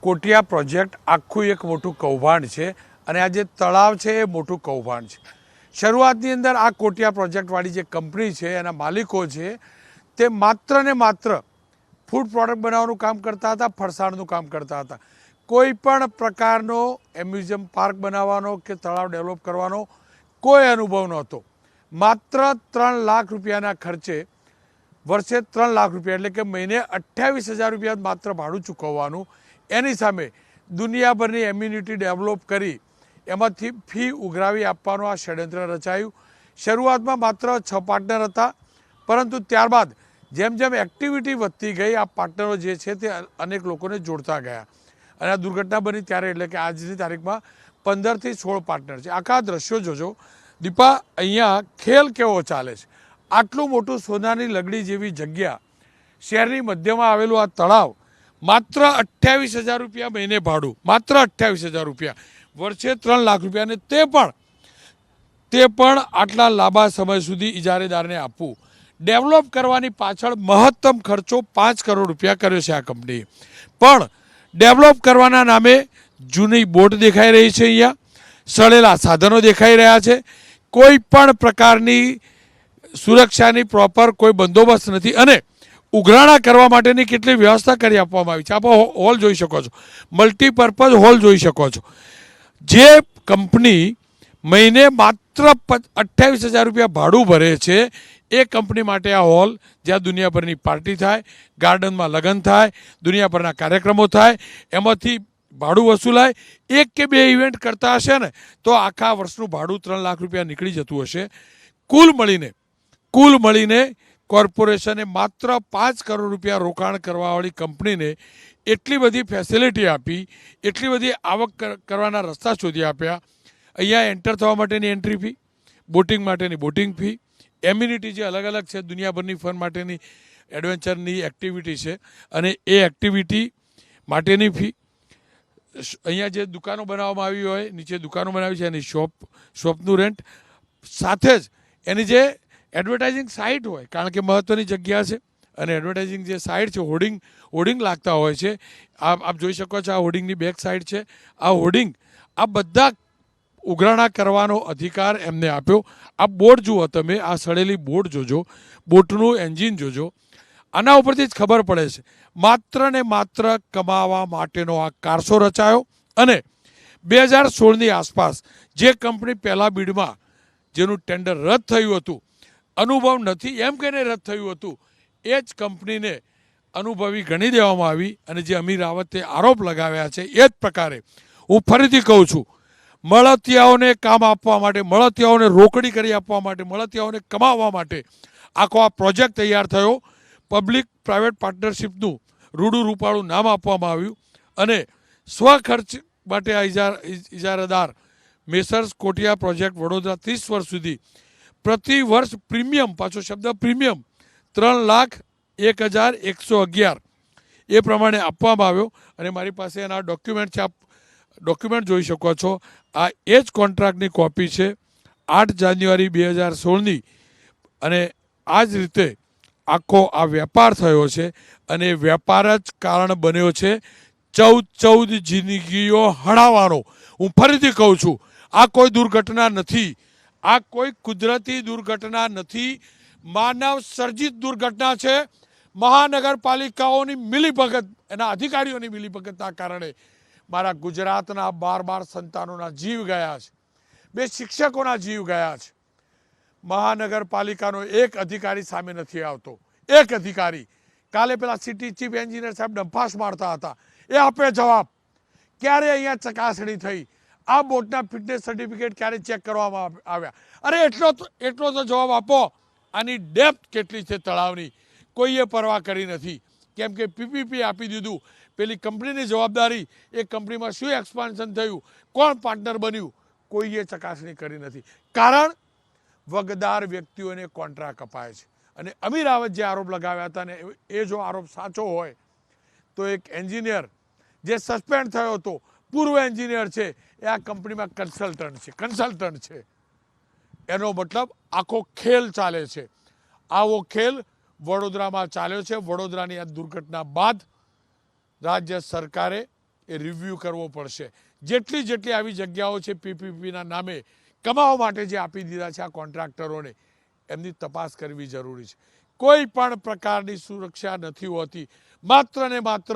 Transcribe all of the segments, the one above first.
Kotiya project આખું એક મોટું કૌભાંડ છે અને આ જે તળાવ છે એ મોટું કૌભાંડ છે. શરૂઆતની અંદર આ કોટિયા પ્રોજેક્ટવાળી જે કંપની છે એના માલિકો છે તે માત્ર ને માત્ર ફૂડ પ્રોડક્ટ બનાવવાનું કામ કરતા હતા, ફરસાણનું કામ કરતા હતા. કોઈ પણ પ્રકારનો એમ્યુઝિયમ પાર્ક બનાવવાનો કે તળાવ ડેવલપ કરવાનો કોઈ અનુભવ નહોતો. માત્ર 3 લાખ રૂપિયાના ખર્ચે વર્ષે 3 લાખ રૂપિયા એટલે કે મહિને 28,000 રૂપિયા માત્ર ભાડું ચૂકવવાનું. એની સામે દુનિયાભરની એમ્યુનિટી ડેવલપ કરી એમાંથી ફી ઉઘરાવી આપવાનું આ ષડયંત્ર રચાયું. શરૂઆતમાં માત્ર 6 પાર્ટનર હતા, પરંતુ ત્યારબાદ જેમ જેમ એક્ટિવિટી વધતી ગઈ આ પાર્ટનરો જે છે તે અનેક લોકોને જોડતા ગયા અને આ દુર્ઘટના બની ત્યારે એટલે કે આજની તારીખમાં 15 થી 16 પાર્ટનર છે. આખા દ્રશ્યો જોજો દીપા, અહીંયા ખેલ કેવો ચાલે છે. આટલું મોટું સોનાની લગડી જેવી જગ્યા, શહેરની મધ્યમાં આવેલું આ તળાવ, માત્ર 28,000 રૂપિયા મહિને ભાડું, માત્ર 28,000 રૂપિયા, વર્ષે 3 લાખ રૂપિયા, અને તે પણ આટલા લાંબા સમય સુધી ઇજારેદારને આપવું. ડેવલપ કરવાની પાછળ મહત્તમ ખર્ચો 5 કરોડ રૂપિયા કર્યો છે આ કંપનીએ. પણ ડેવલપ કરવાના નામે જૂની બોટ દેખાઈ રહી છે, અહીંયા સડેલા સાધનો દેખાઈ રહ્યા છે, કોઈ પણ પ્રકારની સુરક્ષાની પ્રોપર કોઈ બંદોબસ્ત નથી અને ઉઘરાણા કરવા માટેની કેટલી વ્યવસ્થા કરી આપવામાં આવી છે. આપ હોલ જોઈ શકો છો, મલ્ટીપર્પઝ હોલ જોઈ શકો છો. જે કંપની મહિને માત્ર 28,000 રૂપિયા ભાડું ભરે છે એ કંપની માટે આ હોલ, જ્યાં દુનિયાભરની પાર્ટી થાય, ગાર્ડનમાં લગ્ન થાય, દુનિયાભરના કાર્યક્રમો થાય, એમાંથી ભાડું વસૂલાય. 1 કે 2 ઇવેન્ટ કરતા હશે ને તો આખા વર્ષનું ભાડું 3 લાખ રૂપિયા નીકળી જતું હશે. કુલ મળીને કોર્પોરેશને માત્ર 5 કરોડ રૂપિયા રોકાણ કરવાવાળી કંપનીને એટલી બધી ફેસિલિટી આપી, એટલી બધી આવક કરવાના રસ્તા શોધી આપ્યા. અહીંયા એન્ટર થવા માટેની એન્ટ્રી ફી, બોટિંગ માટેની બોટિંગ ફી, એમ્યુનિટી જે અલગ અલગ છે દુનિયાભરની ફન માટેની એડવેન્ચરની એક્ટિવિટી છે અને એ એક્ટિવિટી માટેની ફી, અહીંયા જે દુકાનો બનાવવામાં આવી હોય, નીચે દુકાનો બનાવી છે એની શોપનું રેન્ટ, સાથે જ એની જે એડવર્ટાઇઝિંગ સાઇટ હોય, કારણ કે મહત્ત્વની જગ્યા છે અને એડવર્ટાઇઝિંગ જે સાઇટ છે, હોર્ડિંગ લાગતા હોય છે. આપ જોઈ શકો છો, આ હોર્ડિંગની બેક સાઇડ છે. આ હોર્ડિંગ, આ બધા ઉઘરાણા કરવાનો અધિકાર એમને આપ્યો. આ બોટ જુઓ તમે, આ સડેલી બોટ જોજો, બોટનું એન્જિન જોજો. આના ઉપરથી જ ખબર પડે છે માત્ર ને માત્ર કમાવા માટેનો આ કારસો રચાયો. અને 2016ની આસપાસ જે કંપની પહેલા બીડમાં જેનું ટેન્ડર રદ થયું હતું, અનુભવ નથી એમ કહીને રદ થયું હતું, એ જ કંપનીને અનુભવી ગણી દેવામાં આવી અને જે અમીર રાવતે આરોપ લગાવ્યા છે એ જ પ્રકારે હું ફરીથી કહું છું, મળતિયાઓને કામ આપવા માટે, મળતિયાઓને રોકડી કરી આપવા માટે, મળતિયાઓને કમાવવા માટે આખો આ પ્રોજેક્ટ તૈયાર થયો. પબ્લિક પ્રાઇવેટ પાર્ટનરશિપનું રૂડું રૂપાળું નામ આપવામાં આવ્યું અને સ્વખર્ચ માટે આ ઇજારાદાર મેસર્સ કોટિયા પ્રોજેક્ટ વડોદરા 30 વર્ષ સુધી પ્રતિ વર્ષ પ્રીમિયમ, પાછો શબ્દ પ્રીમિયમ, 3,01,111 એ પ્રમાણે આપવામાં આવ્યો. અને મારી પાસે એના ડોક્યુમેન્ટ છે, આપ ડોક્યુમેન્ટ જોઈ શકો છો. આ એ જ કોન્ટ્રાક્ટની કોપી છે, 8 જાન્યુઆરી 2016ની. અને આ જ રીતે આખો આ વેપાર થયો છે અને વેપાર જ કારણ બન્યો છે 14 જિંદગીઓ હણાવવાનો. હું ફરીથી કહું છું, આ કોઈ દુર્ઘટના નથી, આ કોઈ કુદરતી દુર્ઘટના નથી, માનવ સર્જિત દુર્ઘટના છે. મહાનગરપાલિકાઓની મિલીભગત, એના અધિકારીઓની મિલીભગતના કારણે મારા ગુજરાતના 12 સંતાનોના જીવ ગયા છે, 2 શિક્ષકોના જીવ ગયા છે. મહાનગરપાલિકાનો એક અધિકારી સામે નથી આવતો, એક અધિકારી. કાલે પેલા સિટી ચીફ એન્જિનિયર સાહેબ ડંફાસ મારતા હતા, એ આપે જવાબ. ક્યારે અહીંયા ચકાસણી થઈ? આ બોટના ફિટનેસ સર્ટિફિકેટ ક્યારે ચેક કરવામાં આવ્યા? અરે એટલો તો જવાબ આપો. આની ડેપ્થ કેટલી છે તળાવની, કોઈએ પરવા કરી નથી. કેમ કે પીપીપી આપી દીધું, પેલી કંપનીની જવાબદારી, એ કંપનીમાં શું એક્સપાન્શન થયું, કોણ પાર્ટનર બન્યું, કોઈએ ચકાસણી કરી નથી. કારણ વગદાર વ્યક્તિઓને કોન્ટ્રાક્ટ અપાય છે. અને અમીર રાવત જે આરોપ લગાવ્યા હતા ને એ જો આરોપ સાચો હોય તો એક એન્જિનિયર જે સસ્પેન્ડ થયો હતો, પૂર્વ એન્જિનિયર છે, એ આ કંપનીમાં કન્સલ્ટન્ટ છે. એનો મતલબ આખો ખેલ ચાલે છે. આવો ખેલ વડોદરામાં ચાલ્યો છે. વડોદરાની આ દુર્ઘટના બાદ રાજ્ય સરકારે એ રિવ્યૂ કરવો પડશે. જેટલી જેટલી આવી જગ્યાઓ છે પીપીપીના નામે કમાવા માટે જે આપી દીધા છે આ કોન્ટ્રાક્ટરોને, એમની તપાસ કરવી જરૂરી છે. કોઈ પણ પ્રકારની સુરક્ષા નથી હોતી, માત્ર ને માત્ર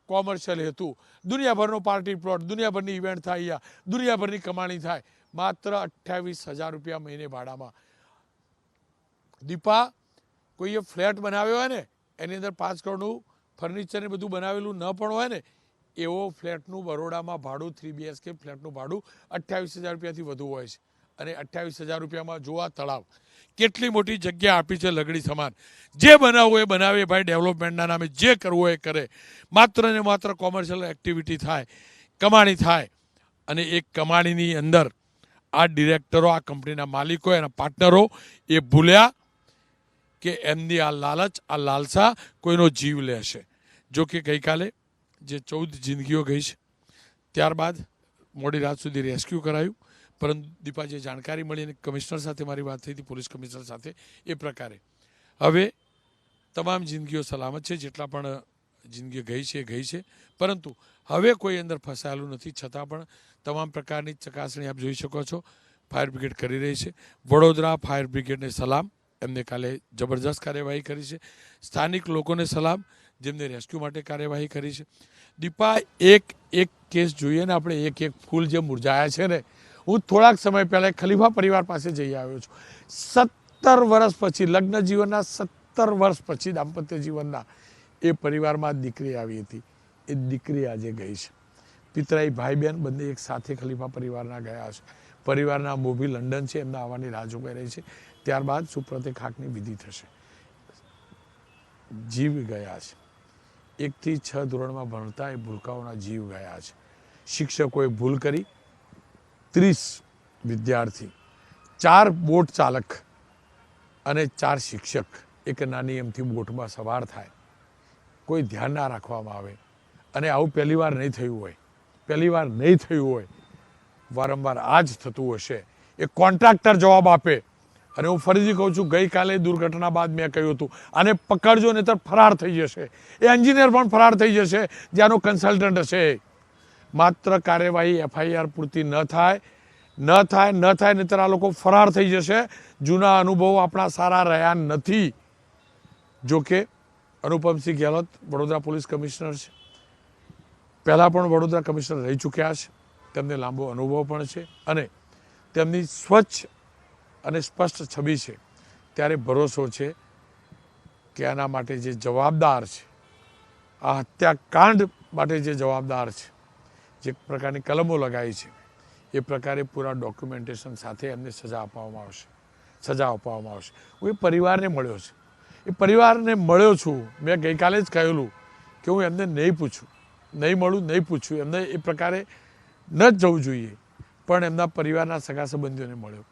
કોમર્શિયલ હેતુ. દુનિયાભરનો પાર્ટી પ્લોટ, દુનિયાભરની ઇવેન્ટ થાય, અહીંયા દુનિયાભરની કમાણી થાય, માત્ર 28,000 રૂપિયા મહિને ભાડામાં. દીપા, કોઈએ ફ્લેટ બનાવ્યો હોય ને એની અંદર 5 કરોડનું ફર્નિચર ને બધું બનાવેલું ન પણ હોય ને, એવો ફ્લેટનું બરોડામાં ભાડું 3 BHK ફ્લેટનું ભાડું 28,000 રૂપિયાથી વધુ હોય છે. અને 28,000 રૂપિયામાં જોવા તળાવ, કેટલી મોટી જગ્યા આપી છે લગડી સમાન. જે બનાવવું એ બનાવે ભાઈ, ડેવલપમેન્ટના નામે જે કરવું એ કરે. માત્ર ને માત્ર કોમર્શિયલ એક્ટિવિટી થાય, કમાણી થાય. અને એ કમાણીની અંદર આ ડિરેક્ટરો, આ કંપનીના માલિકો, એના પાર્ટનરો એ ભૂલ્યા કે એમની આ લાલચ, આ લાલસા કોઈનો જીવ લેશે. જો કે ગઈકાલે જે 14 જિંદગીઓ ગઈ છે, ત્યારબાદ મોડી રાત સુધી રેસ્ક્યુ કરાયું. પરંતુ દીપા, જે જાણકારી મળી અને કમિશનર સાથે મારી વાત થઈ હતી, પોલીસ કમિશનર સાથે, એ પ્રકારે હવે તમામ જિંદગીઓ સલામત છે. જેટલા પણ જિંદગીઓ ગઈ છે એ ગઈ છે, પરંતુ હવે કોઈ અંદર ફસાયેલું નથી. છતાં પણ તમામ પ્રકારની ચકાસણી આપ જોઈ શકો છો ફાયર બ્રિગેડ કરી રહી છે. વડોદરા ફાયર બ્રિગેડને સલામ, એમને કાલે જબરજસ્ત કાર્યવાહી કરી છે. સ્થાનિક લોકોને સલામ, જેમને રેસ્ક્યુ માટે કાર્યવાહી કરી છે. દીપા, એક એક કેસ જોઈએ ને આપણે, એક એક ફૂલ જે મુરઝાયા છે ને, હું થોડાક સમય પહેલાં ખલીફા પરિવાર પાસે જઈ આવ્યો છું. 17 વર્ષ પછી, લગ્ન જીવનના 17 વર્ષ પછી, દાંપત્ય જીવનના, એ પરિવારમાં દીકરી આવી હતી. એ દીકરી આજે ગઈ છે. પિતરાઈ ભાઈ બહેન બંને એક સાથે ખલીફા પરિવારના ગયા છે. પરિવારના મોભી લંડન છે, એમના આવવાની રાહ જોઈ રહી છે. ત્યારબાદ સુપ્રતે ખાકની વિધિ થશે. જીવ ગયા છે. 1 થી 6 ધોરણમાં ભણતા એ ભૂલકાઓના જીવ ગયા છે. શિક્ષકોએ ભૂલ કરી. 30 વિદ્યાર્થી, 4 બોટ ચાલક અને 4 શિક્ષક એક નાની એમથી બોટમાં સવાર થાય, કોઈ ધ્યાન ના રાખવામાં આવે. અને આવું પહેલી વાર નહીં થયું હોય, પહેલી વાર નહીં થયું હોય, વારંવાર આ જ થતું હશે. એ કોન્ટ્રાક્ટર જવાબ આપે. અને હું ફરીથી કહું છું, ગઈકાલે દુર્ઘટના બાદ મેં કહ્યું હતું, આને પકડજો નહીં તો ફરાર થઈ જશે. એ એન્જિનિયર પણ ફરાર થઈ જશે, જેનો કન્સલ્ટન્ટ હશે. માત્ર કાર્યવાહી FIR પૂરતી ન થાય નહીતર આ લોકો ફરાર થઈ જશે. જૂના અનુભવો આપણા સારા રહ્યા નથી. જોકે અનુપમસિંહ ગેહલોત વડોદરા પોલીસ કમિશનર છે, પહેલાં પણ વડોદરા કમિશનર રહી ચૂક્યા છે. તેમને લાંબો અનુભવ પણ છે અને તેમની સ્વચ્છ અને સ્પષ્ટ છબી છે. ત્યારે ભરોસો છે કે આના માટે જે જવાબદાર છે, આ હત્યાકાંડ માટે જે જવાબદાર છે, જે પ્રકારની કલમો લગાવી છે, એ પ્રકારે પૂરા ડોક્યુમેન્ટેશન સાથે એમને સજા આપવામાં આવશે. હું એ પરિવારને મળ્યો છું. એ પરિવારને મળ્યો છું. મેં ગઈકાલે જ કહેલું કે હું એમને નહીં પૂછું. એમને એ પ્રકારે ન જ જવું જોઈએ. પણ એમના પરિવારના સગા સંબંધીઓને મળ્યો.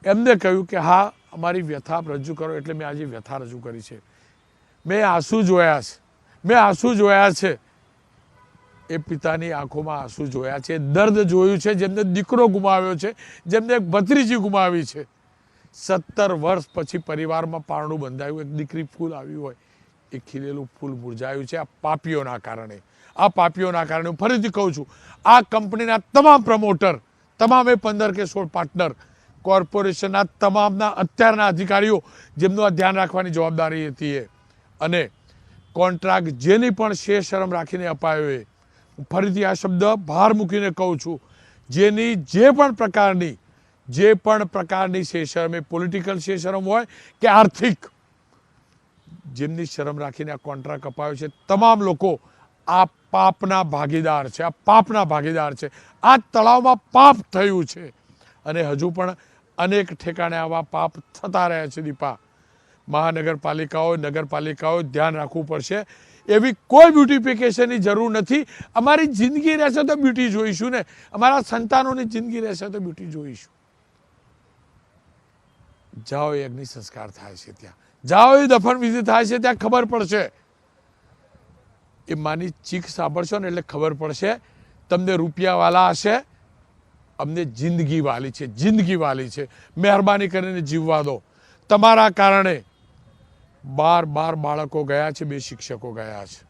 એમને કહ્યું કે હા, અમારી વ્યથા રજૂ કરો. એટલે મેં આજે વ્યથા રજૂ કરી છે. મેં આંસુ જોયા છે. એ પિતાની આંખોમાં આંસુ જોયા છે. દર્દ જોયું છે. જેમને દીકરો ગુમાવ્યો છે, જેમને એક ભત્રીજી ગુમાવી છે. 17 વર્ષ પછી પરિવારમાં પારણું બંધાયું, એક દીકરી ફૂલ આવ્યું હોય, એ ખીલેલું ફૂલ મુરઝાયું છે. આ પાપીઓના કારણે હું ફરીથી કહું છું, આ કંપનીના તમામ પ્રમોટર, તમામે 15 કે 16 પાર્ટનર, કોર્પોરેશનના તમામના અત્યારના અધિકારીઓ, જેમનું આ ધ્યાન રાખવાની જવાબદારી હતી, અને કોન્ટ્રાક્ટ જેની પણ શરમ રાખીને અપાયો, એ ફરીથી આ શબ્દ ભાર મૂકીને કહું છું, જેની જે પણ પ્રકારની શરમ, એ પોલિટિકલ શરમ હોય કે આર્થિક, જેમની શરમ રાખીને આ કોન્ટ્રાક્ટ અપાયો છે, તમામ લોકો આ પાપના ભાગીદાર છે. આ તળાવમાં પાપ થયું છે અને હજુ પણ અનેક ઠેકાણે આવા પાપ થતા રહ્યા છે. દીપા, નગરપાલિકાઓ ધ્યાન રાખવું પડશે. એવી કોઈ બ્યુટિફિકેશનની જરૂર નથી. અમારી જિંદગી રહેશે તો બ્યુટી જોઈશું ને, અમારા સંતાનોની જિંદગી રહેશે તો બ્યુટી જોઈશું. જાઓ, એ અગ્નિ સંસ્કાર થાય છે ત્યાં, જાઓ એ દફન વિધિ થાય છે ત્યાં ખબર પડશે. એ માની ચીખ સાંભળશો ને એટલે ખબર પડશે. તમને રૂપિયાવાલા હશે, અમને જિંદગી વાલી છે. મહેરબાની કરીને જીવવા દો. તમારા કારણે 12 બાળકો ગયા છે, 2 શિક્ષકો ગયા છે.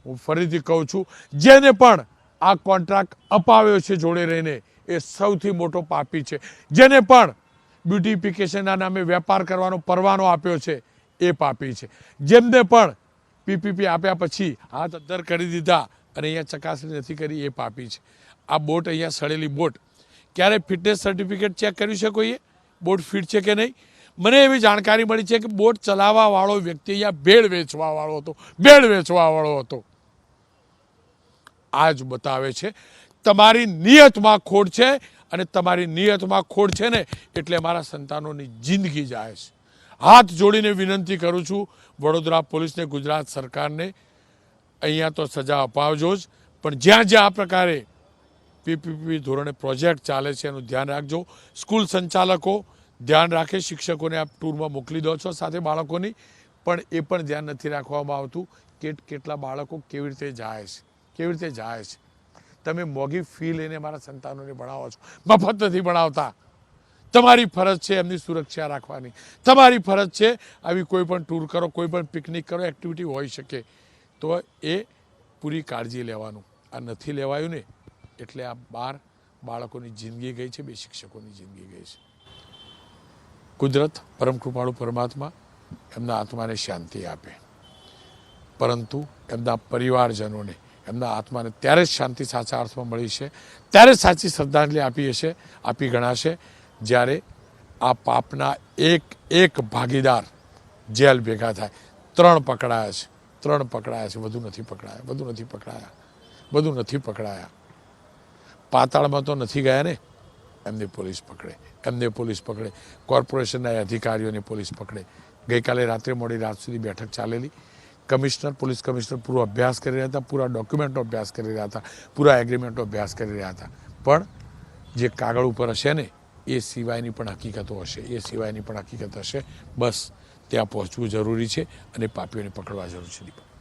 હું ફરીથી કહું છું, જેને પણ આ કોન્ટ્રાક્ટ અપાવ્યો છે જોડે રહીને એ સૌથી મોટો પાપી છે. જેને પણ બ્યુટિફિકેશનના નામે વેપાર કરવાનો પરવાનો આપ્યો છે એ પાપી છે. જેમને પણ પીપીપી આપ્યા પછી હાથ અદ્ધર કરી દીધા અને અહીંયા ચકાસણી નથી કરી એ પાપી છે. આ બોટ અહીંયા સડેલી બોટ ક્યારે ફિટનેસ સર્ટિફિકેટ ચેક કર્યું છે કોઈએ? બોટ ફિટ છે કે નહીં? મને એવી જાણકારી મળી છે કે બોટ ચલાવવાવાળો વ્યક્તિ અહીંયા ભેળ વેચવાવાળો હતો, ભેળ વેચવાવાળો હતો. આ જ બતાવે છે તમારી નિયતમાં ખોટ છે અને તમારી નિયતમાં ખોટ છે ને એટલે મારા સંતાનોની જિંદગી જાય છે. હાથ જોડીને વિનંતી કરું છું વડોદરા પોલીસને, ગુજરાત સરકારને, અહીંયા તો સજા અપાવજો જ, પણ જ્યાં જ્યાં આ પ્રકારે પીપીપી ધોરણે પ્રોજેક્ટ ચાલે છે એનું ધ્યાન રાખજો. સ્કૂલ સંચાલકો ધ્યાન રાખે, શિક્ષકોને આપ ટૂરમાં મોકલી દો છો સાથે બાળકોની, પણ એ પણ ધ્યાન નથી રાખવામાં આવતું કે કેટલા બાળકો કેવી રીતે જાય છે, કેવી રીતે જાય છે. તમે મોંઘી ફી લઈને મારા સંતાનોને ભણાવો છો, મફત નથી ભણાવતા. તમારી ફરજ છે એમની સુરક્ષા રાખવાની, તમારી ફરજ છે આવી કોઈ પણ ટૂર કરો, કોઈ પણ પિકનિક કરો, એક્ટિવિટી હોઈ શકે તો એ પૂરી કાળજી લેવાનું. આ નથી લેવાયું ને એટલે આ 12 બાળકોની જિંદગી ગઈ છે, 2 શિક્ષકોની જિંદગી ગઈ છે. કુદરત પરમ કૃપાળુ પરમાત્મા એમના આત્માને શાંતિ આપે, પરંતુ એમના પરિવારજનોને, એમના આત્માને ત્યારે જ શાંતિ સાચા અર્થમાં મળી છે, ત્યારે સાચી શ્રદ્ધાંજલિ આપી ગણાશે જ્યારે આ પાપના એક ભાગીદાર જેલ ભેગા થાય. 3 પકડાયા છે, વધુ નથી પકડાયા. પાતાળમાં તો નથી ગયા ને, એમને પોલીસ પકડે, કોર્પોરેશનના અધિકારીઓને પોલીસ પકડે. ગઈકાલે રાત્રે મોડી રાત સુધી બેઠક ચાલેલી. પોલીસ કમિશનર પૂરો અભ્યાસ કરી રહ્યા હતા, પૂરા ડોક્યુમેન્ટનો અભ્યાસ કરી રહ્યા હતા, પૂરા એગ્રીમેન્ટનો અભ્યાસ કરી રહ્યા હતા. પણ જે કાગળ ઉપર હશે ને એ સિવાયની પણ હકીકત હશે. બસ ત્યાં પહોંચવું જરૂરી છે અને પાપીઓને પકડવા જરૂરી છે.